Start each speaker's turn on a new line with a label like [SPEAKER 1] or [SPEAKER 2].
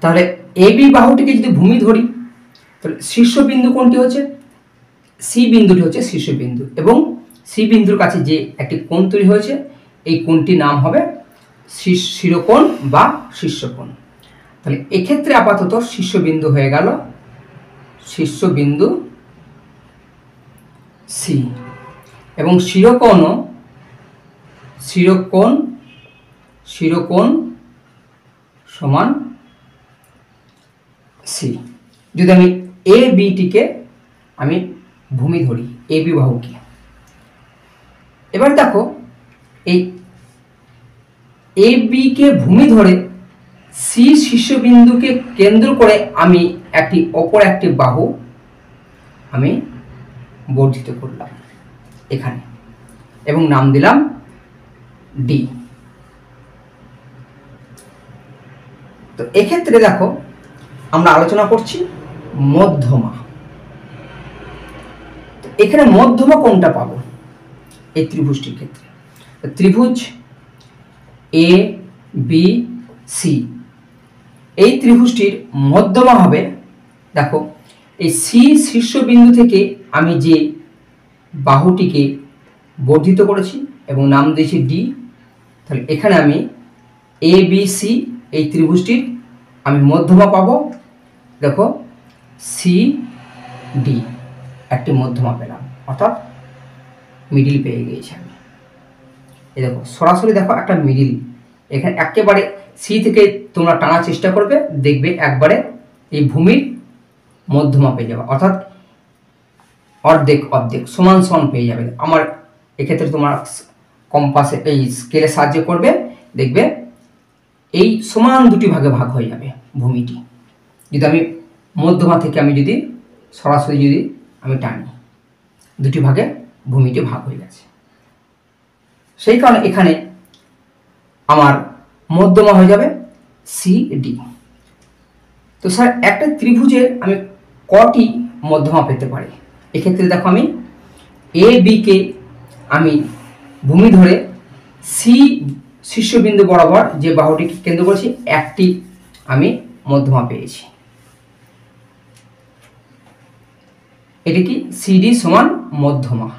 [SPEAKER 1] তাহলে এবি বাহুটিকে যদি ভূমি ধরি তাহলে শীর্ষবিন্দু কোনটি হচ্ছে, সি বিন্দুটি হচ্ছে শীর্ষবিন্দু, এবং সি বিন্দুর কাছে যে একটি কোণ তৈরি হয়েছে এই কোণটির নাম হবে শিরোকোণ বা শীর্ষকোণ। তাহলে এক্ষেত্রে আপাতত শীর্ষবিন্দু হয়ে গেল শীর্ষবিন্দু সি, এবং শিরোকোণ সমান সি। যদি আমি এ বিটিকে আমি ভূমি ধরি, এ বি বাহুকে, এবার দেখো এই এ বিকে ভূমি ধরে সি শীর্ষবিন্দুকে কেন্দ্র করে আমি অপর একটি বাহু আমি বর্ধিত করলাম এখানে, এবং নাম দিলাম ডি। তো এক্ষেত্রে দেখো আমরা আলোচনা করছি মধ্যমা। এখানে মধ্যমা কোনটা পাবো এই ত্রিভুজটির ক্ষেত্রে? ত্রিভুজ এ বি সি, এই ত্রিভুজটির মধ্যমা হবে, দেখো এই সি শীর্ষবিন্দু থেকে আমি যে বাহুটিকে বর্ধিত করেছি এবং নাম দিয়েছি ডি, তাহলে এখানে আমি এ বি সি এই ত্রিভুজটির আমি মধ্যমা পাবো। দেখো সি ডি একটি মধ্যমা পেলাম, অর্থাৎ মিডিল পেয়ে গিয়েছি আমি। এই দেখো সরাসরি দেখো একটা মিডিল, এখানে একেবারে সি থেকে তোমরা টানার চেষ্টা করবে, দেখবে একবারে এই ভূমির মধ্যমা পেয়ে যাবে, অর্থাৎ অর্ধেক সমান সমান পেয়ে যাবে। আমার এক্ষেত্রে তোমার কম্পাসে এই স্কেলের সাহায্য করবে, দেখবে এই সমান দুটি ভাগে ভাগ হয়ে যাবে ভূমিটি। যদি আমি মধ্যমা থেকে আমি যদি সরাসরি যদি আমি টানি, দুটি ভাগে ভূমিটি ভাগ হয়ে গেছে। সেই কারণে এখানে আমার মধ্যমা হয়ে যাবে সি ডি। তো স্যার একটা ত্রিভুজের আমি কটি মধ্যমা পেতে পারি? এক্ষেত্রে দেখো আমি এ বিকে আমি ভূমি ধরে সি শীর্ষবিন্দু বরাবর যে বাহুটিকে কেন্দ্র করেছি একটি আমি মধ্যমা পেয়েছি। এটি কি সিডি সমান মধ্যমা।